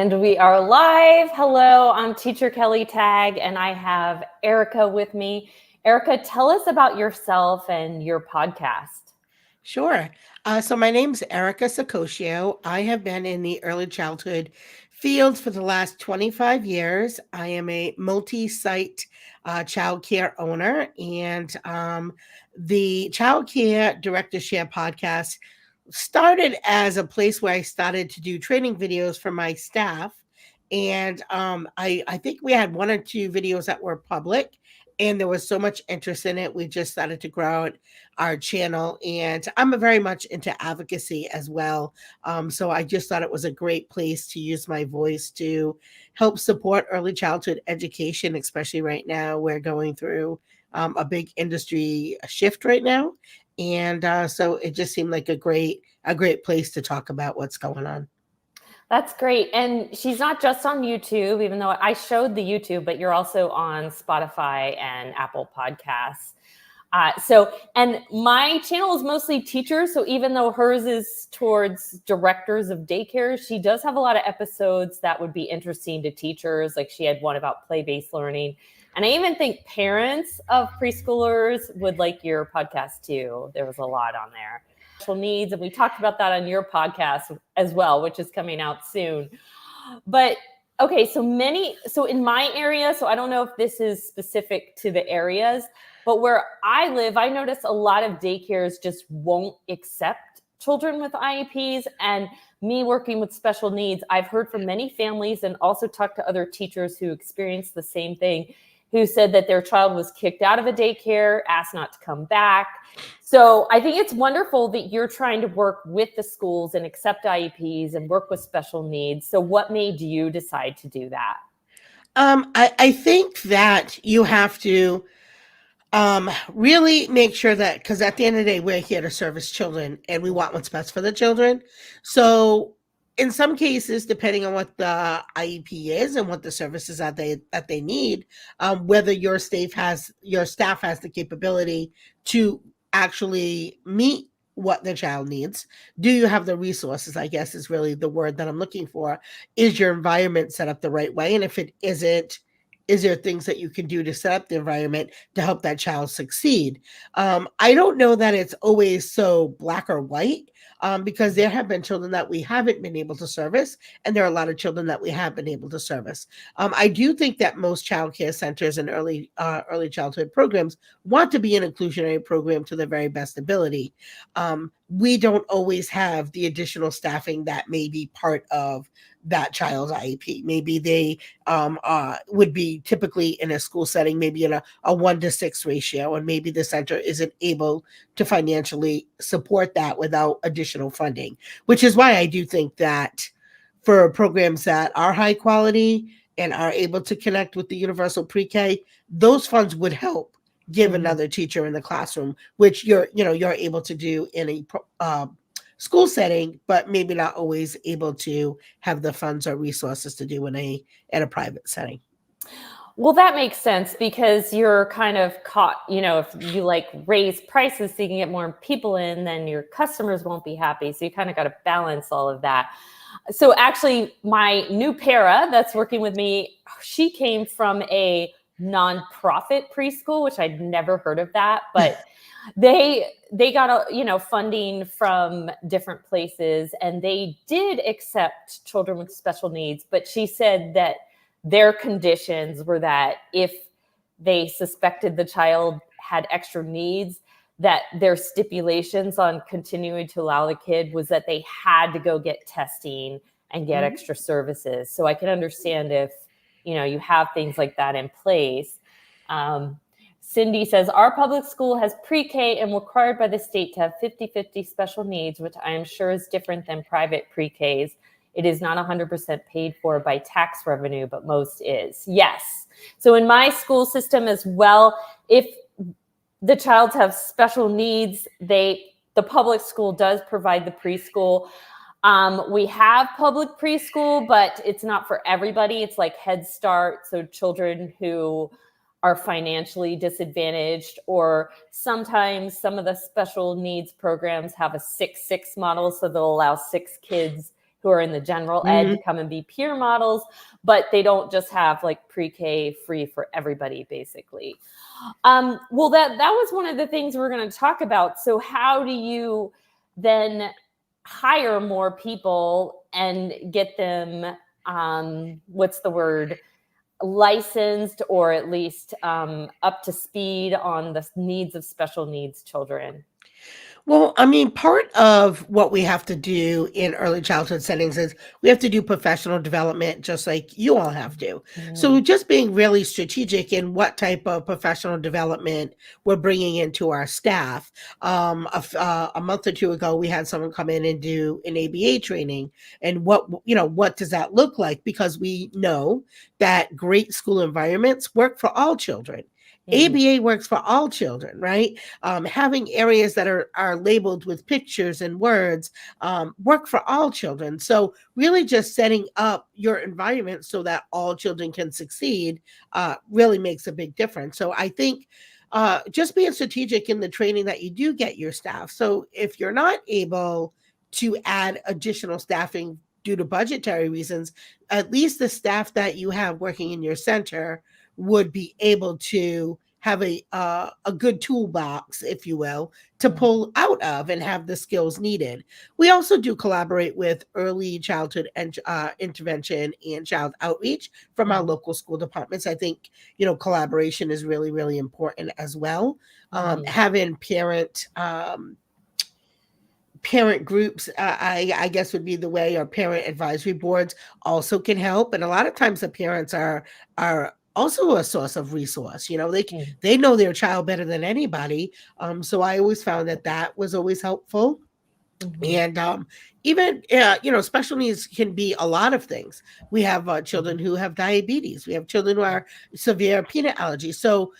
And we are live. Hello, I'm Teacher Kelly Tagg, and I have Erica with me. Erica, tell us about yourself and your podcast. Sure. So my name's Erica Saccoccio. I have been in the early childhood field for the last 25 years. I am a multi-site child care owner, and the Child Care Director Share podcast started as a place where I started to do training videos for my staff. And I think we had one or two videos that were public, and there was so much interest in it. We just started to grow our channel, and I'm very much into advocacy as well. So I just thought it was a great place to use my voice to help support early childhood education, especially right now. We're going through a big industry shift right now, and so it just seemed like a great place to talk about what's going on. That's great. And she's not just on YouTube, even though I showed the YouTube, but you're also on Spotify and Apple Podcasts. And my channel is mostly teachers. So even though hers is towards directors of daycare, she does have a lot of episodes that would be interesting to teachers. Like she had one about play-based learning. And I even think parents of preschoolers would like your podcast too. There was a lot on there. Special needs. And we talked about that on your podcast as well, which is coming out soon. But okay, so in my area, so I don't know if this is specific to the areas, but where I live, I notice a lot of daycares just won't accept children with IEPs. And me working with special needs, I've heard from many families and also talked to other teachers who experienced the same thing, who said that their child was kicked out of a daycare, asked not to come back. So I think it's wonderful that you're trying to work with the schools and accept IEPs and work with special needs. So what made you decide to do that? I think that you have to really make sure that, because at the end of the day, we're here to service children and we want what's best for the children. So in some cases, depending on what the IEP is and what the services that they need, whether your staff has the capability to actually meet what the child needs. Do you have the resources, I guess is really the word that I'm looking for. Is your environment set up the right way? And if it isn't, is there things that you can do to set up the environment to help that child succeed? I don't know that it's always so black or white, because there have been children that we haven't been able to service, and there are a lot of children that we have been able to service. I do think that most child care centers and early childhood programs want to be an inclusionary program to their very best ability. We don't always have the additional staffing that may be part of that child's IEP. Maybe they would be typically in a school setting, maybe in a 1-to-6 ratio, and maybe the center isn't able to financially support that without additional funding, which is why I do think that for programs that are high quality and are able to connect with the universal pre-K, those funds would help give another teacher in the classroom, which you're able to do in a school setting, but maybe not always able to have the funds or resources to do in a private setting. Well, that makes sense because you're kind of caught, if you raise prices so you can get more people in, then your customers won't be happy. So you kind of got to balance all of that. So actually my new para that's working with me, she came from a nonprofit preschool, which I'd never heard of that, but they got funding from different places, and they did accept children with special needs. But she said that their conditions were that if they suspected the child had extra needs, that their stipulations on continuing to allow the kid was that they had to go get testing and get extra services. So I can understand if you have things like that in place. Cindy says, our public school has pre-K and required by the state to have 50-50 special needs, which I am sure is different than private pre-Ks. It is not 100% paid for by tax revenue, but most is. Yes. So in my school system as well, if the child have special needs, the public school does provide the preschool. We have public preschool, but it's not for everybody. It's like Head Start. So children who are financially disadvantaged, or sometimes some of the special needs programs have a 6-6 model. So they'll allow 6 kids who are in the general ed Mhm. to come and be peer models, but they don't just have like pre-K free for everybody, basically. Well, that was one of the things we're going to talk about. So how do you then hire more people and get them, what's the word, licensed, or at least up to speed on the needs of special needs children? Well, I mean, part of what we have to do in early childhood settings is we have to do professional development just like you all have to. So, Mhm. just being really strategic in what type of professional development we're bringing into our staff. A month or two ago, we had someone come in and do an ABA training. And what does that look like? Because we know that great school environments work for all children. Mhm. ABA works for all children, right? Having areas that are labeled with pictures and words work for all children. So really just setting up your environment so that all children can succeed really makes a big difference. So I think just being strategic in the training that you do get your staff. So if you're not able to add additional staffing due to budgetary reasons, at least the staff that you have working in your center would be able to have a good toolbox, if you will, to Mhm. pull out of and have the skills needed. We also do collaborate with early childhood and intervention and child outreach from our Mhm. local school departments. I think collaboration is really really important as well. Mhm. Having parent groups, I guess would be the way, or parent advisory boards also can help. And a lot of times the parents are also a source of resource. Mhm. They know their child better than anybody. So I always found that that was always helpful. Mhm. And even special needs can be a lot of things. We have Mhm. children who have diabetes. We have children who are severe peanut allergy. So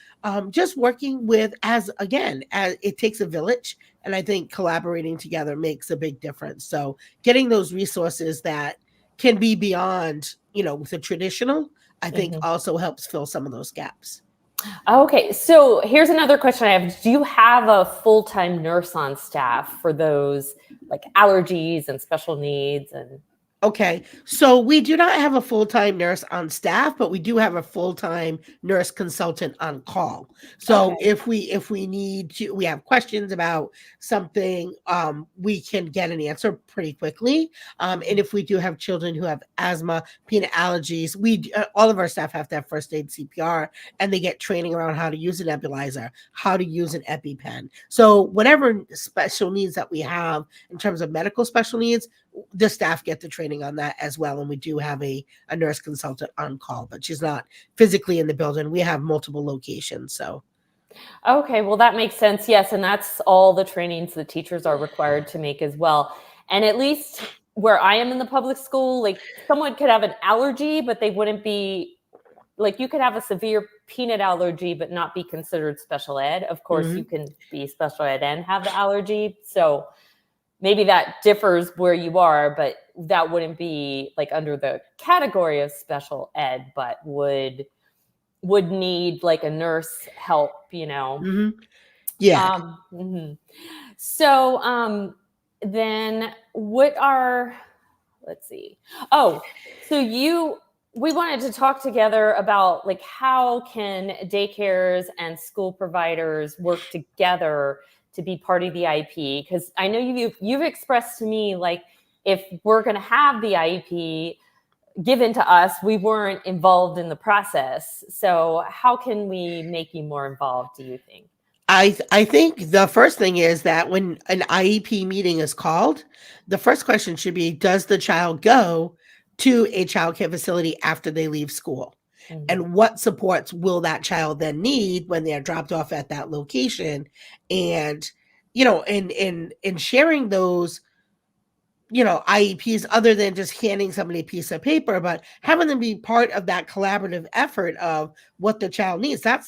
just working with, as it takes a village, and I think collaborating together makes a big difference. So getting those resources that can be beyond the traditional, I think Mhm. also helps fill some of those gaps. Okay, so here's another question I have. Do you have a full-time nurse on staff for those like allergies and special needs and Okay, so we do not have a full-time nurse on staff, but we do have a full-time nurse consultant on call. So okay. if we need to, we have questions about something, we can get an answer pretty quickly. And Mhm. if we do have children who have asthma, peanut allergies, all of our staff have to have first aid CPR, and they get training around how to use a nebulizer, how to use an EpiPen. So whatever special needs that we have in terms of medical special needs, the staff get the training on that as well. And we do have a nurse consultant on call, but she's not physically in the building. We have multiple locations. So, Okay, well that makes sense. Yes, and that's all the trainings the teachers are required to make as well. And at least where I am in the public school, like someone could have an allergy, but they wouldn't be like you could have a severe peanut allergy but not be considered special ed. Of course, you mhm. can be special ed and have the allergy. So maybe that differs where you are, but that wouldn't be like under the category of special ed, but would need like a nurse help, you know. Mhm. Yeah. Mhm. So then what are, let's see. Oh, so we wanted to talk together about like how can daycares and school providers work together to be part of the IEP, because I know you've expressed to me like if we're going to have the IEP given to us, we weren't involved in the process. So how can we make you more involved, do you think? I think the first thing is that when an IEP meeting is called, the first question should be, does the child go to a childcare facility after they leave school? Mhm. And what supports will that child then need when they are dropped off at that location? And in sharing those IEPs, other than just handing somebody a piece of paper, but having them be part of that collaborative effort of what the child needs. How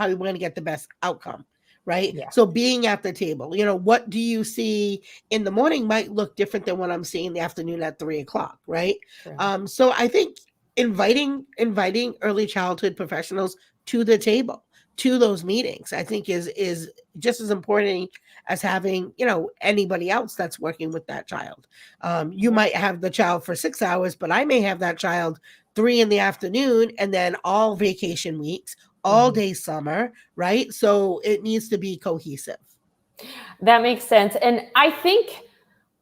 we want to get the best outcome, right? Yeah, So being at the table, what do you see in the morning might look different than what I'm seeing in the afternoon at 3 o'clock, right? true. So I think inviting early childhood professionals to the table, to those meetings, I think is just as important as having, anybody else that's working with that child. You might have the child for 6 hours, but I may have that child 3 in the afternoon, and then all vacation weeks, all Mhm. day summer, right? So it needs to be cohesive. That makes sense. And I think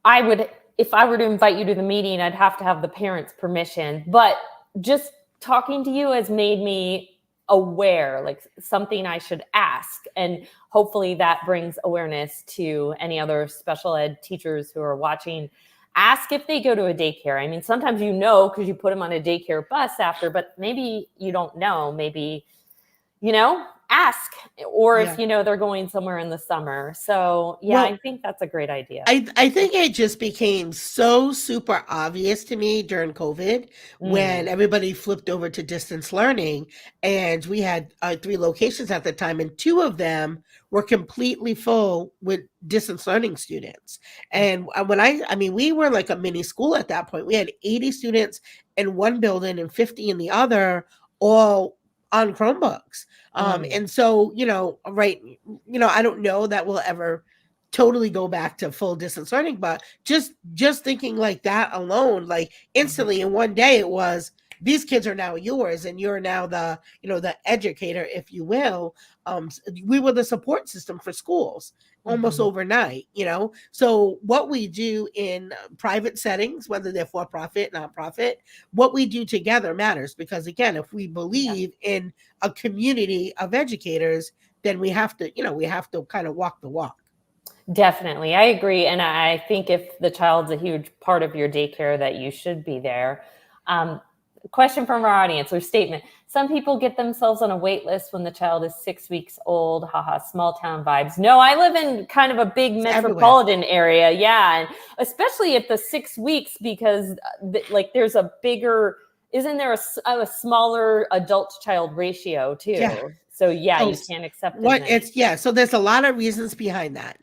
I would, if I were to invite you to the meeting, I'd have to have the parents' permission. But just talking to you has made me aware, like something I should ask. And hopefully that brings awareness to any other special ed teachers who are watching. Ask if they go to a daycare. I mean, sometimes because you put them on a daycare bus after, but maybe you don't know. Maybe ask, or if Yeah. they're going somewhere in the summer. So yeah, Well, I think that's a great idea. I think it just became so super obvious to me during COVID when Mm, everybody flipped over to distance learning, and we had 3 locations at the time, and 2 of them were completely full with distance learning students. And I mean, we were like a mini school at that point. We had 80 students in one building and 50 in the other, all on Chromebooks. mm, And so, right, I don't know that we'll ever totally go back to full distance learning, but just thinking like that alone, like mhm. instantly in one day, it was, these kids are now yours, and you're now the educator, if you will. We were the support system for schools almost Mhm. overnight. So what we do in private settings, whether they're for profit, nonprofit, what we do together matters, because again, if we Yeah, believe in a community of educators, then we have to kind of walk the walk. definitely. I agree. And I think if the child's a huge part of your daycare, that you should be there. Um, Question from our audience, or statement. Some people get themselves on a wait list when the child is 6 weeks old. Haha, small town vibes. No, I live in kind of a big It's everywhere. metropolitan area. Yeah. And especially at the 6 weeks, because like there's a bigger, isn't there a smaller adult child ratio Yeah. too? So yeah, So you can't accept as what many. it's yeah, so there's a lot of reasons behind that.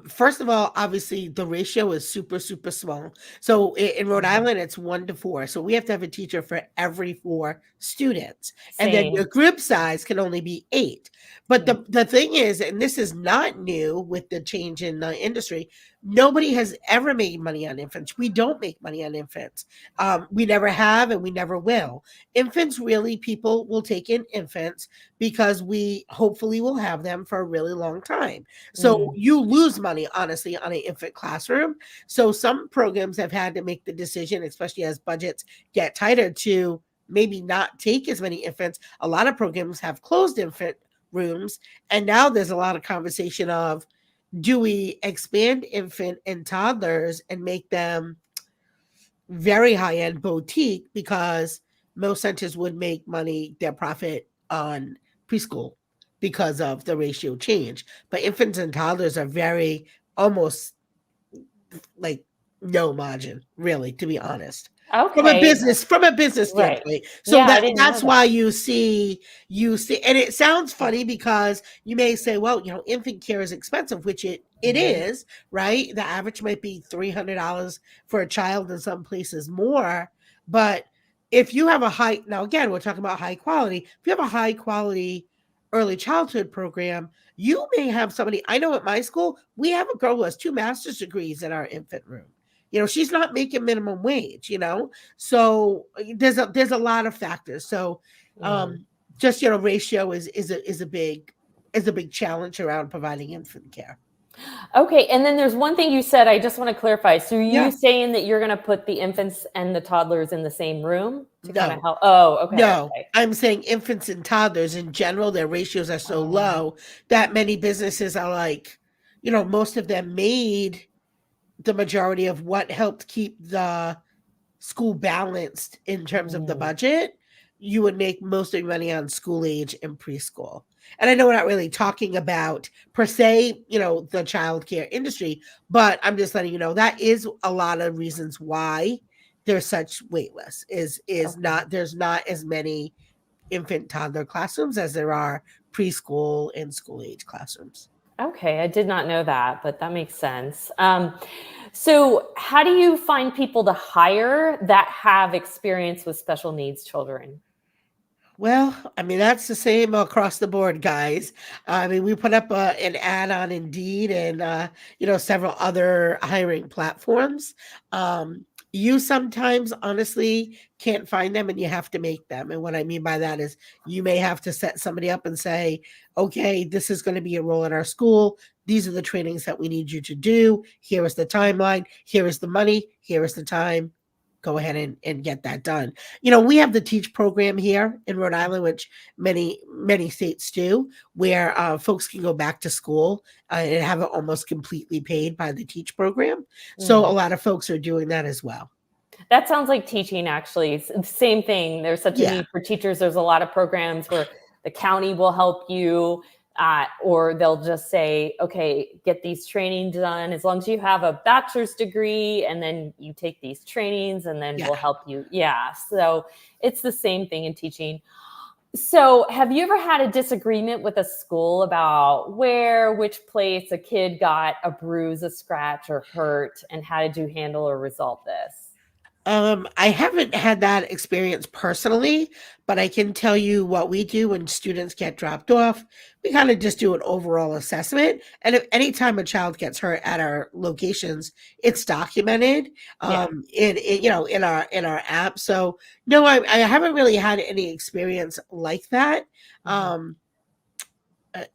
First of all, obviously the ratio is super, super small. So in Rhode Mhm. Island, it's 1 to 4. So we have to have a teacher for every 4 students. And then your Same. group size can only be 8. But Mm, the thing is, and this is not new with the change in the industry, nobody has ever made money on infants. We don't make money on infants. We never have, and we never will. Infants, really, people will take in infants because we hopefully will have them for a really long time. So mm, you lose money, honestly, on an infant classroom. So some programs have had to make the decision, especially as budgets get tighter, to maybe not take as many infants. A lot of programs have closed infant rooms. And now there's a lot of conversation of, do we expand infant and toddlers and make them very high end boutique, because most centers would make money, their profit on preschool because of the ratio change. But infants and toddlers are very, almost like, no margin, really, to be honest. okay. From a business Right. standpoint. So Yeah, I didn't know that's why that. you see, and it sounds funny because you may say, well, infant care is expensive, which it Mhm. is, right? The average might be $300 for a child, in some places more. But if you have now again, we're talking about high quality. If you have a high quality early childhood program, you may have somebody. I know at my school, we have a girl who has 2 master's degrees in our infant room. She's not making minimum wage. So there's a lot of factors. So Mhm. just ratio is a big challenge around providing infant care. Okay, and then there's one thing you said I just want to clarify. So are you Yeah. saying that you're going to put the infants and the toddlers in the same room to kind of No. help? Oh, okay, No, okay. I'm saying infants and toddlers in general, their ratios are so Oh, low that many businesses are like, most of them made the majority of what helped keep the school balanced in terms of the mm, budget. You would make most of your money on school age and preschool. And I know we're not really talking about per se, the childcare industry, but I'm just letting you know that is a lot of reasons why there's such wait lists. Is okay. not There's not as many infant toddler classrooms as there are preschool and school age classrooms. Okay, I did not know that, but that makes sense. So how do you find people to hire that have experience with special needs children? Well, I mean, that's the same across the board, guys. I mean, we put up an ad on Indeed and, several other hiring platforms. You sometimes honestly can't find them and you have to make them. And what I mean by that is you may have to set somebody up and say, okay, this is going to be a role in our school. These are the trainings that we need you to do. Here is the timeline. Here is the money. Here is the time. Go ahead and get that done. We have the teach program here in Rhode Island, which many states do, where folks can go back to school and have it almost completely paid by the teach program. So a Mm. lot of folks are doing that as well. That sounds like teaching, actually. It's the same thing. There's such a Yeah, need for teachers. There's a lot of programs where the county will help you, or they'll just say, okay, get these trainings done. As long as you have a bachelor's degree, and then you take these trainings, and then yeah. we'll help you. Yeah. So it's the same thing in teaching. So, have you ever had a disagreement with a school about which place a kid got a bruise, a scratch, or hurt, and how did you handle or resolve this? I haven't had that experience personally, but I can tell you what we do when students get dropped off. We kind of just do an overall assessment, and if anytime a child gets hurt at our locations, it's documented Yeah. in our app. So no, I haven't really had any experience like that. Mhm. Um,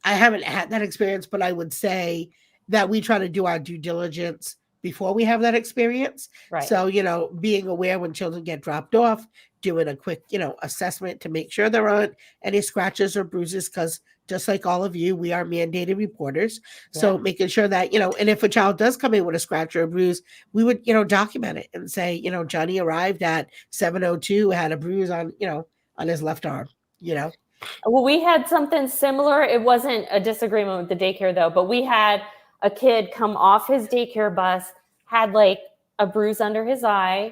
I haven't had that experience, but I would say that we try to do our due diligence before we have that experience. Right. So, being aware when children get dropped off, doing a quick, assessment to make sure there aren't any scratches or bruises, because just like all of you, we are mandated reporters. So Yeah. making sure that, and if a child does come in with a scratch or a bruise, we would, document it and say, Johnny arrived at 7:02, had a bruise on his left arm, you know. Well, we had something similar. It wasn't a disagreement with the daycare, though, but we had a kid come off his daycare bus, had like a bruise under his eye.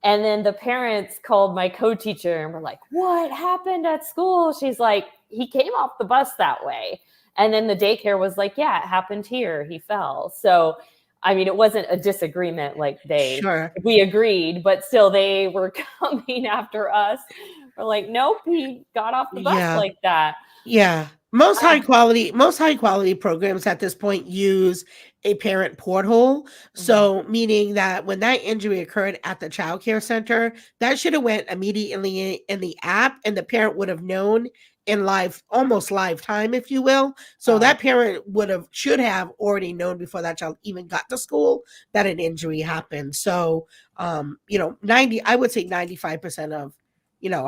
And then the parents called my co-teacher and were like, what happened at school? She's like, he came off the bus that way. And then the daycare was like, yeah, it happened here. He fell. So, I mean, it wasn't a disagreement, like Sure. we agreed, but still they were coming after us. We're like, nope, he got off the bus Yeah. like that. Yeah. Most high quality programs at this point use a parent porthole. Mhm. So meaning that when that injury occurred at the child care center, that should have went immediately in the app and the parent would have known in live, almost live time, if you will. So Oh, that parent should have already known before that child even got to school that an injury happened. So I would say 95% of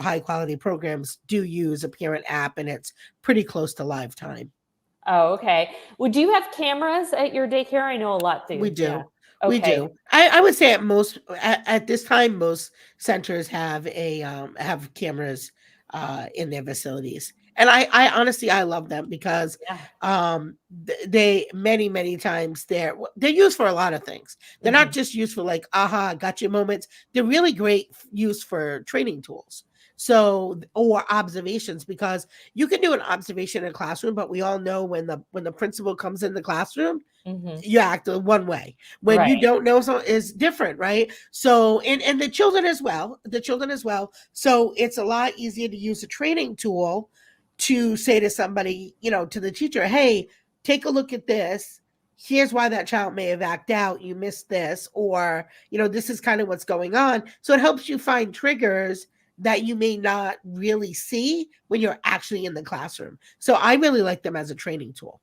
high quality programs do use a parent app and it's pretty close to live time. oh, okay. Well, do you have cameras at your daycare? I know a lot We do. Yeah. do. We Okay. do. I would say at this time, most centers have cameras in their facilities. And I honestly I love them because Yeah. they many times they're used for a lot of things. They're not Mhm. just used for like aha gotcha moments. They're really great use for training tools. So or observations because you can do an observation in a classroom, but we all know when the principal comes in the classroom, Mhm. you act one way. When you Right. don't know something is different, right? So and the children as well. So it's a lot easier to use a training tool to say to somebody, to the teacher, hey, take a look at this. Here's why that child may have acted out. You missed this, or this is kind of what's going on. So it helps you find triggers that you may not really see when you're actually in the classroom. So I really like them as a training tool.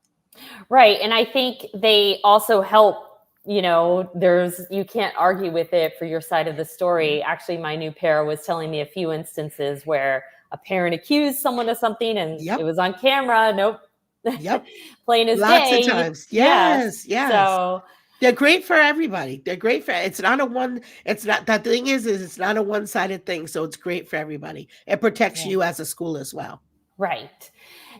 Right. And I think they also help, you can't argue with it for your side of the story. Actually, my new pair was telling me a few instances where a parent accused someone of something and it Yep. was on camera. Nope. Yep. Plain as Lots of day. times. Yes. Yes, yes. So, They're great for everybody. They're great for it's not the thing is it's not a one-sided thing, so it's great for everybody. It protects yeah. you as a school as well. Right.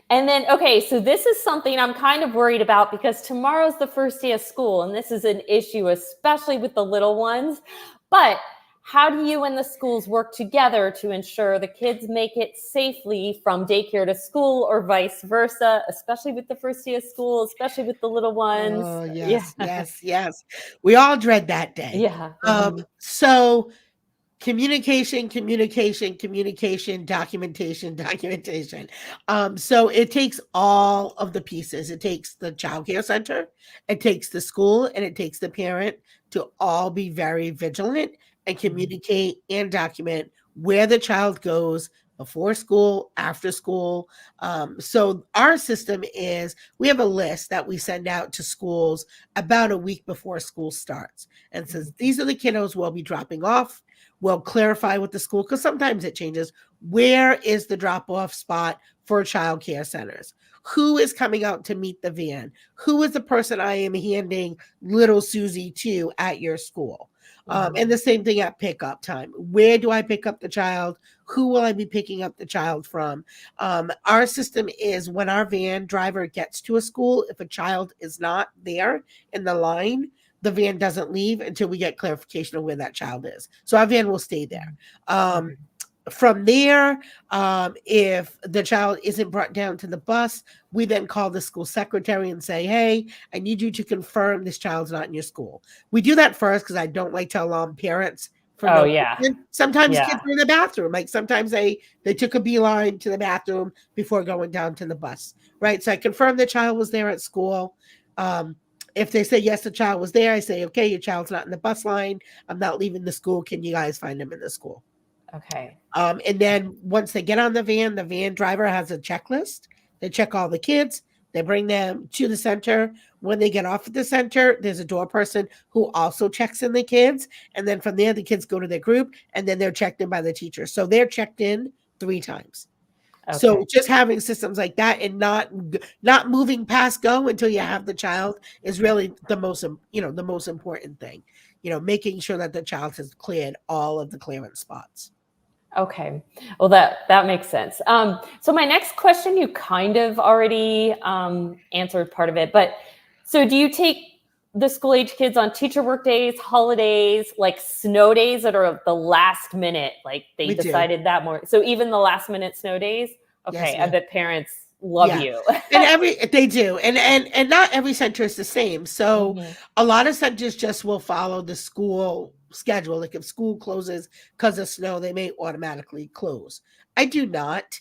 And then, okay, so this is something I'm kind of worried about because tomorrow's the first day of school, and this is an issue, especially with the little ones. But how do you and the schools work together to ensure the kids make it safely from daycare to school or vice versa, especially with the first day of school, especially with the little ones? Oh, Yeah. yes, yes, yes. We all dread that day. Yeah. Mhm. So Communication, communication, communication, documentation, documentation. So it takes all of the pieces. It takes the child care center, it takes the school, and it takes the parent to all be very vigilant and communicate and document where the child goes before school, after school. So our system is we have a list that we send out to schools about a week before school starts and says, these are the kiddos we'll be dropping off. We'll clarify with the school because sometimes it changes. Where is the drop-off spot for child care centers? Who is coming out to meet the van? Who is the person I am handing little Susie to at your school? And the same thing at pickup time. Where do I pick up the child? Who will I be picking up the child from? Our system is when our van driver gets to a school, if a child is not there in the line, the van doesn't leave until we get clarification of where that child is. So our van will stay there. From there, if the child isn't brought down to the bus, we then call the school secretary and say, hey, I need you to confirm this child's not in your school. We do that first because I don't like to alarm parents. Sometimes kids are in the bathroom. Like sometimes they took a beeline to the bathroom before going down to the bus, right? So I confirm the child was there at school. If they say, yes, the child was there, I say, okay, your child's not in the bus line. I'm not leaving the school. Can you guys find him in the school? Okay. And then once they get on the van driver has a checklist. They check all the kids. They bring them to the center. When they get off at the center, there's a door person who also checks in the kids. And then from there, the kids go to their group and then they're checked in by the teacher. So they're checked in 3 times. Okay. So just having systems like that and not moving past go until you have the child is really the most important thing. Making sure that the child has cleared all of the clearance spots. Okay. Well, that makes sense. So my next question, you kind of already answered part of it, but so do you take the school age kids on teacher work days, holidays, like snow days that are the last minute, like they decided that more. So even the last minute snow days. Okay. Yes, I bet parents love you. And they do. And not every center is the same. So a lot of centers just will follow the school schedule. Like if school closes because of snow, they may automatically close. I do not.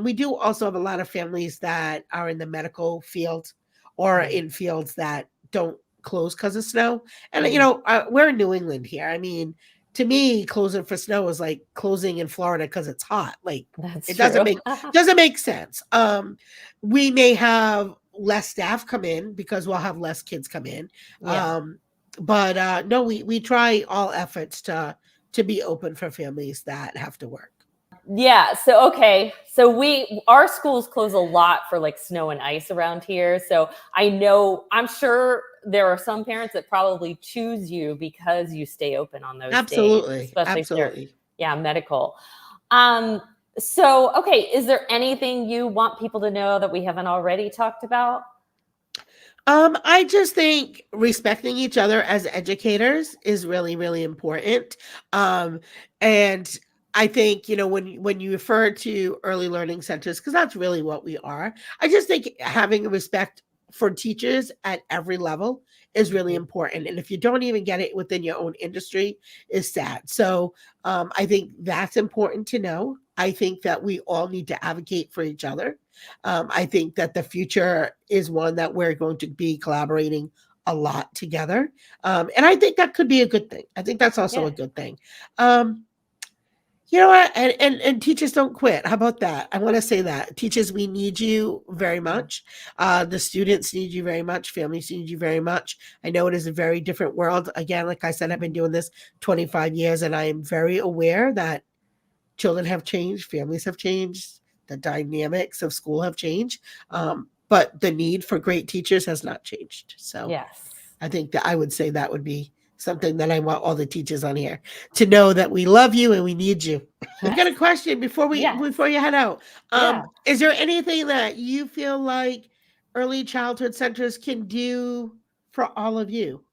We do also have a lot of families that are in the medical field or in fields that don't close because of snow. And we're in New England here. I mean, to me, closing for snow is like closing in Florida because it's hot. Like it doesn't make sense. We may have less staff come in because we'll have less kids come in. But no, we try all efforts to be open for families that have to work. Yeah. So, okay. So our schools close a lot for like snow and ice around here. So I'm sure there are some parents that probably choose you because you stay open on those days. Especially if they're medical. So, okay. Is there anything you want people to know that we haven't already talked about? I just think respecting each other as educators is really, really important. And I think, when you refer to early learning centers, because that's really what we are, I just think having respect for teachers at every level is really important. And if you don't even get it within your own industry, is sad. So I think that's important to know. I think that we all need to advocate for each other. I think that the future is one that we're going to be collaborating a lot together. And I think that could be a good thing. I think that's also a good thing. You know what? And teachers don't quit. How about that? I want to say that. Teachers, we need you very much. The students need you very much. Families need you very much. I know it is a very different world. Again, like I said, I've been doing this 25 years, and I am very aware that children have changed, families have changed, the dynamics of school have changed. But the need for great teachers has not changed. So I think that I would say that would be something that I want all the teachers on here to know, that we love you and we need you. I've got a question before you head out. Is there anything that you feel like early childhood centers can do for all of you?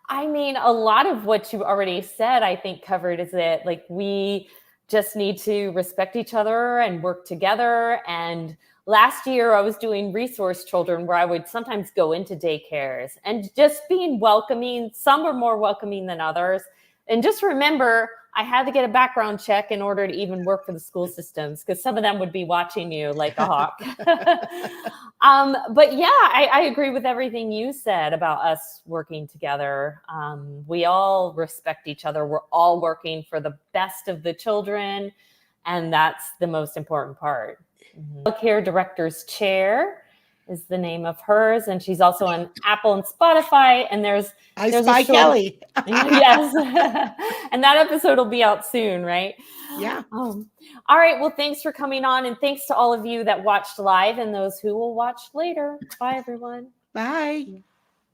I mean, a lot of what you already said, I think covered is that like we just need to respect each other and work together. And last year I was doing resource children where I would sometimes go into daycares and just being welcoming. Some are more welcoming than others. And just remember, I had to get a background check in order to even work for the school systems, because some of them would be watching you like a hawk. But yeah, I agree with everything you said about us working together. We all respect each other. We're all working for the best of the children, and that's the most important part. Childcare Director's Chair is the name of hers, and she's also on Apple and Spotify. And there's I a spy short- Kelly. Yes. And that episode will be out soon, right? Yeah. All right. Well, thanks for coming on, and thanks to all of you that watched live and those who will watch later. Bye, everyone. Bye.